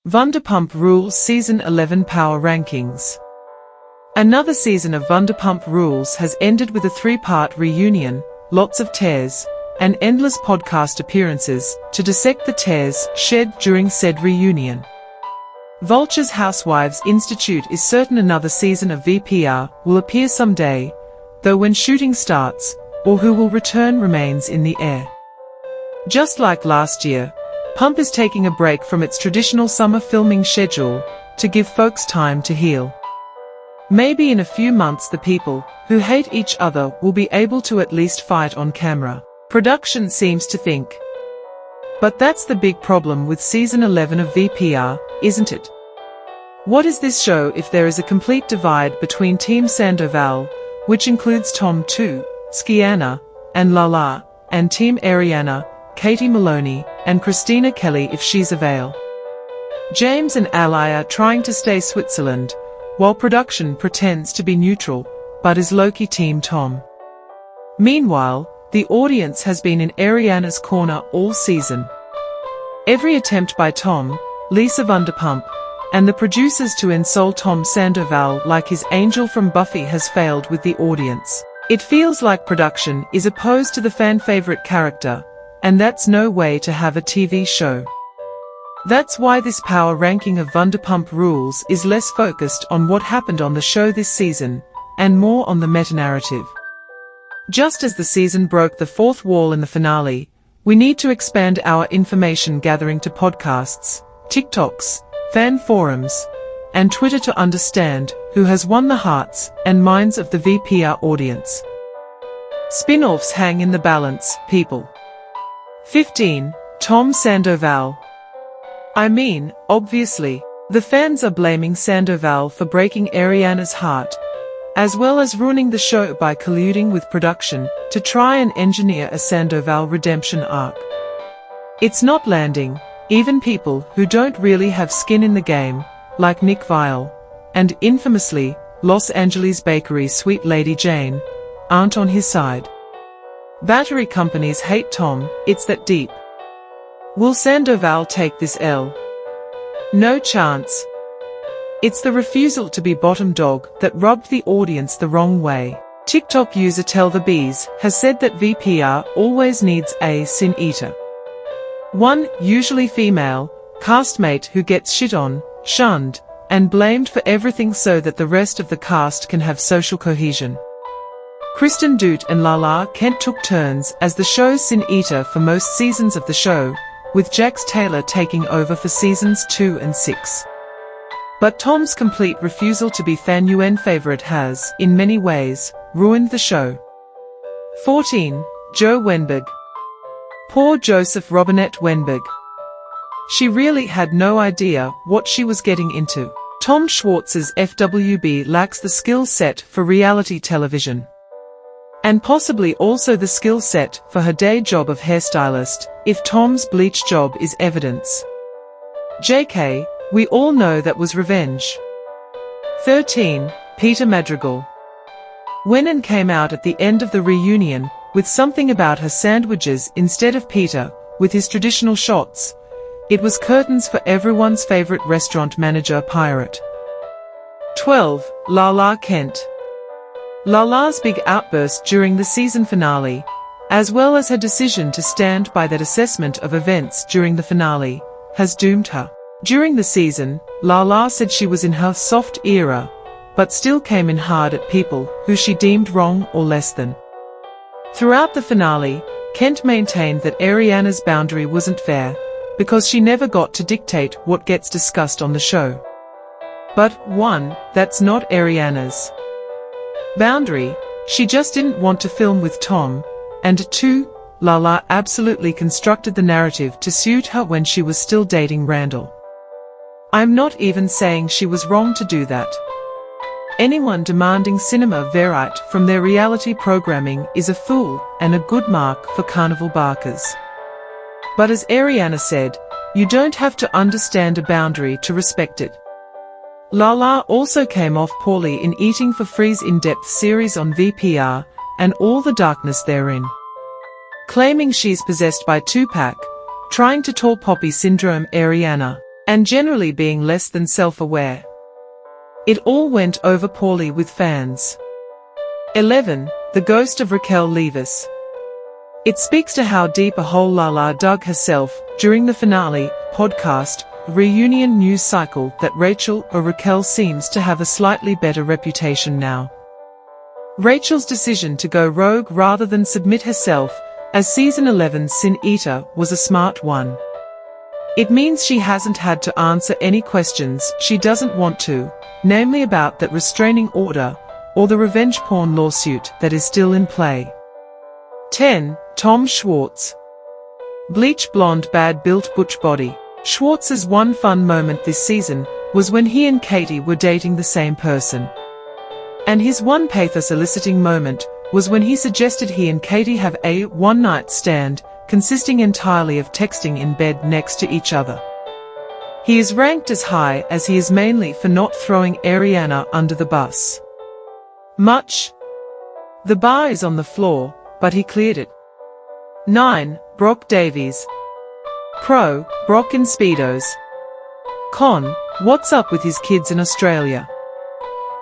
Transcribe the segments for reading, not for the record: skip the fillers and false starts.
Vanderpump Rules Season 11 Power Rankings. Another season of Vanderpump Rules has ended with a three-part reunion, lots of tears, and endless podcast appearances to dissect the tears shed during said reunion. Vulture's Housewives Institute is certain another season of VPR will appear someday, though when shooting starts, or who will return remains in the air. Just like last year, Pump is taking a break from its traditional summer filming schedule to give folks time to heal. Maybe in a few months the people who hate each other will be able to at least fight on camera. Production seems to think. But that's the big problem with Season 11 of VPR, isn't it? What is this show if there is a complete divide between Team Sandoval, which includes Tom too, Skiana, and Lala, and Team Ariana, Katie Maloney, and Christina Kelly if she's avail. James and Ally are trying to stay Switzerland, while production pretends to be neutral, but is low-key Team Tom. Meanwhile, the audience has been in Ariana's corner all season. Every attempt by Tom, Lisa Vanderpump, and the producers to ensole Tom Sandoval like his angel from Buffy has failed with the audience. It feels like production is opposed to the fan-favorite character, and that's no way to have a TV show. That's why this power ranking of Vanderpump Rules is less focused on what happened on the show this season, and more on the meta-narrative. Just as the season broke the fourth wall in the finale, we need to expand our information gathering to podcasts, TikToks, fan forums, and Twitter to understand who has won the hearts and minds of the VPR audience. Spin-offs hang in the balance, people. 15. Tom Sandoval. I mean, obviously, the fans are blaming Sandoval for breaking Ariana's heart, as well as ruining the show by colluding with production to try and engineer a Sandoval redemption arc. It's not landing. Even people who don't really have skin in the game, like Nick Viall, and infamously, Los Angeles Bakery Sweet Lady Jane, aren't on his side. Battery companies hate Tom, it's that deep. Will Sandoval take this L? No chance. It's the refusal to be bottom dog that rubbed the audience the wrong way. TikTok user Tell the Bees has said that VPR always needs a sin eater. One, usually female, castmate who gets shit on, shunned, and blamed for everything so that the rest of the cast can have social cohesion. Kristen Doute and Lala Kent took turns as the show's sin eater for most seasons of the show, with Jax Taylor taking over for seasons 2 and 6. But Tom's complete refusal to be fan favorite has, in many ways, ruined the show. 14. Joe Wenberg. Poor Joseph Robinette Wenberg. She really had no idea what she was getting into. Tom Schwartz's FWB lacks the skill set for reality television. And possibly also the skill set for her day job of hairstylist, if Tom's bleach job is evidence. JK, we all know that was revenge. 13. Peter Madrigal. Wennon came out at the end of the reunion with something about her sandwiches instead of Peter, with his traditional shots. It was curtains for everyone's favorite restaurant manager pirate. 12. Lala Kent. Lala's big outburst during the season finale, as well as her decision to stand by that assessment of events during the finale, has doomed her. During the season, Lala said she was in her soft era, but still came in hard at people who she deemed wrong or less than. Throughout the finale, Kent maintained that Ariana's boundary wasn't fair, because she never got to dictate what gets discussed on the show. But, 1, that's not Ariana's boundary, she just didn't want to film with Tom, and 2, Lala absolutely constructed the narrative to suit her when she was still dating Randall. I'm not even saying she was wrong to do that. Anyone demanding cinema verite from their reality programming is a fool and a good mark for carnival barkers. But as Ariana said, you don't have to understand a boundary to respect it. Lala also came off poorly in Eating for Free's in-depth series on VPR, and all the darkness therein. Claiming she's possessed by Tupac, trying to tall poppy syndrome Ariana. and generally being less than self-aware. It all went over poorly with fans. 11. The ghost of Raquel Levis. It speaks to how deep a hole Lala dug herself during the finale podcast reunion news cycle that Rachel or Raquel seems to have a slightly better reputation now. Rachel's decision to go rogue rather than submit herself as Season 11's Sin Eater was a smart one. It means she hasn't had to answer any questions she doesn't want to, namely about that restraining order or the revenge porn lawsuit that is still in play. 10. Tom Schwartz. Bleach blonde bad-built butch body. Schwartz's one fun moment this season was when he and Katie were dating the same person. And his one pathos-eliciting moment was when he suggested he and Katie have a one-night stand consisting entirely of texting in bed next to each other. He is ranked as high as he is mainly for not throwing Ariana under the bus. Much. The bar is on the floor, but he cleared it. 9. Brock Davies. Pro, Brock in Speedos. Con, what's up with his kids in Australia?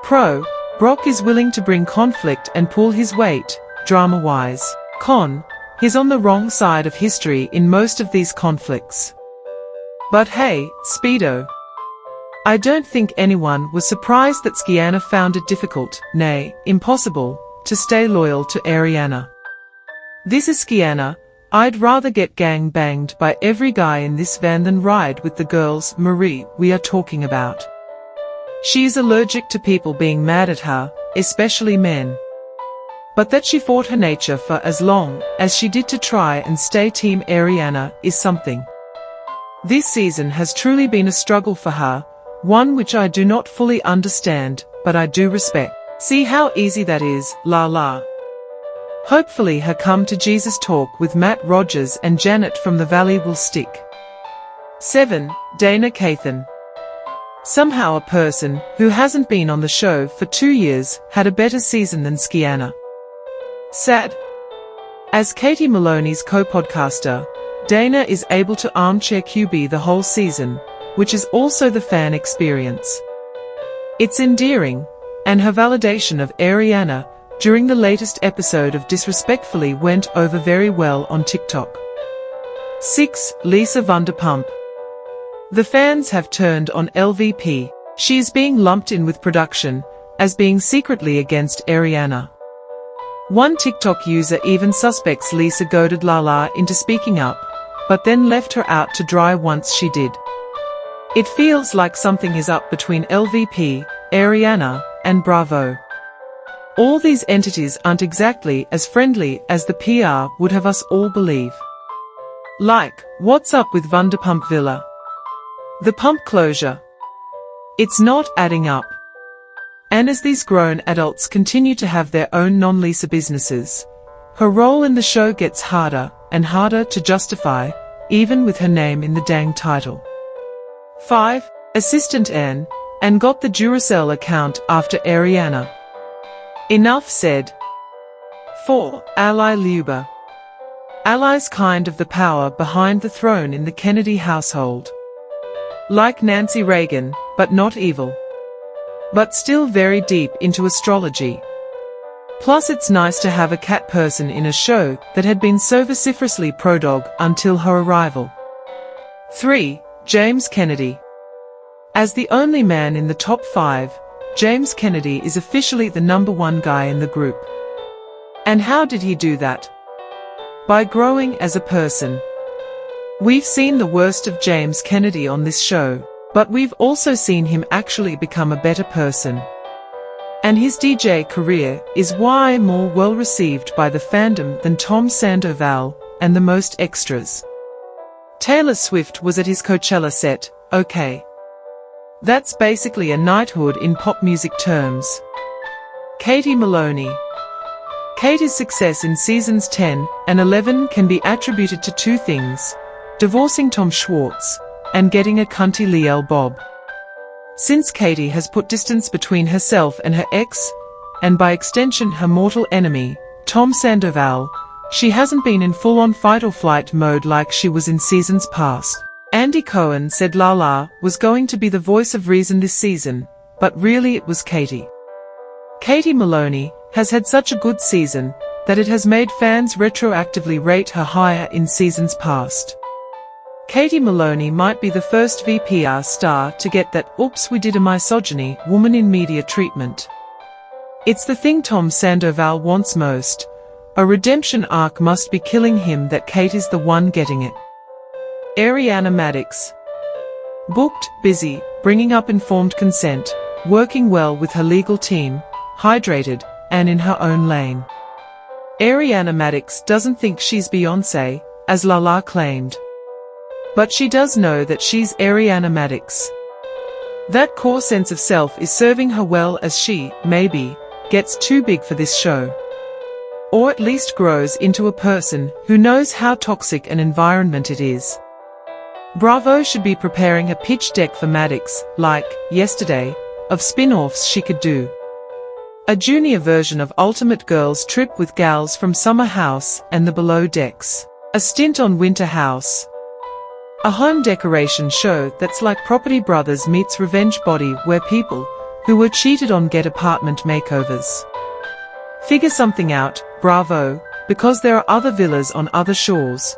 Pro, Brock is willing to bring conflict and pull his weight, drama-wise. Con, he's on the wrong side of history in most of these conflicts. But hey, Speedo. I don't think anyone was surprised that Skiana found it difficult, nay, impossible, to stay loyal to Ariana. This is Skiana. I'd rather get gang-banged by every guy in this van than ride with the girls, Marie, we are talking about. She is allergic to people being mad at her, especially men. But that she fought her nature for as long as she did to try and stay Team Ariana is something. This season has truly been a struggle for her, one which I do not fully understand, but I do respect. See how easy that is, la la. Hopefully her come to Jesus talk with Matt Rogers and Janet from the Valley will stick. 7. Dana Cathan. Somehow a person who hasn't been on the show for 2 years had a better season than Skiana. Sad. As Katie Maloney's co-podcaster, Dana is able to armchair QB the whole season, which is also the fan experience. It's endearing, and her validation of Ariana during the latest episode of Disrespectfully went over very well on TikTok. 6. Lisa Vanderpump. The fans have turned on LVP. She is being lumped in with production as being secretly against Ariana. One TikTok user even suspects Lisa goaded Lala into speaking up, but then left her out to dry once she did. It feels like something is up between LVP, Ariana, and Bravo. All these entities aren't exactly as friendly as the PR would have us all believe. Like, what's up with Vanderpump Villa? The pump closure. It's not adding up. And as these grown adults continue to have their own non-Lisa businesses, her role in the show gets harder and harder to justify, even with her name in the dang title. 5. Assistant Anne, and got the Duracell account after Ariana. Enough said. 4. Ally Luba. Ally's kind of the power behind the throne in the Kennedy household. Like Nancy Reagan, but not evil. But still very deep into astrology. Plus it's nice to have a cat person in a show that had been so vociferously pro-dog until her arrival. 3. James Kennedy. As the only man in the top 5, James Kennedy is officially the #1 guy in the group. And how did he do that? By growing as a person. We've seen the worst of James Kennedy on this show, but we've also seen him actually become a better person. And his DJ career is way more well received by the fandom than Tom Sandoval and the most extras. Taylor Swift was at his Coachella set, okay. That's basically a knighthood in pop music terms. Katie Maloney. Katie's success in seasons 10 and 11 can be attributed to 2 things: divorcing Tom Schwartz and getting a cunty Liel Bob. Since Katie has put distance between herself and her ex, and by extension her mortal enemy, Tom Sandoval, she hasn't been in full-on fight-or-flight mode like she was in seasons past. Andy Cohen said Lala was going to be the voice of reason this season, but really it was Katie. Katie Maloney has had such a good season that it has made fans retroactively rate her higher in seasons past. Katie Maloney might be the first VPR star to get that "oops we did a misogyny" woman in media treatment. It's the thing Tom Sandoval wants most. A redemption arc must be killing him that Kate is the one getting it. Ariana Midax. Booked, busy, bringing up informed consent, working well with her legal team, hydrated, and in her own lane. Ariana Midax doesn't think she's Beyoncé, as Lala claimed. But she does know that she's Ariana Midax. That core sense of self is serving her well as she, maybe, gets too big for this show. Or at least grows into a person who knows how toxic an environment it is. Bravo should be preparing a pitch deck for Midax, like, yesterday, of spin-offs she could do. A junior version of Ultimate Girls Trip with gals from Summer House and the Below Decks. A stint on Winter House. A home decoration show that's like Property Brothers meets Revenge Body, where people who were cheated on get apartment makeovers. Figure something out, Bravo, because there are other villas on other shores.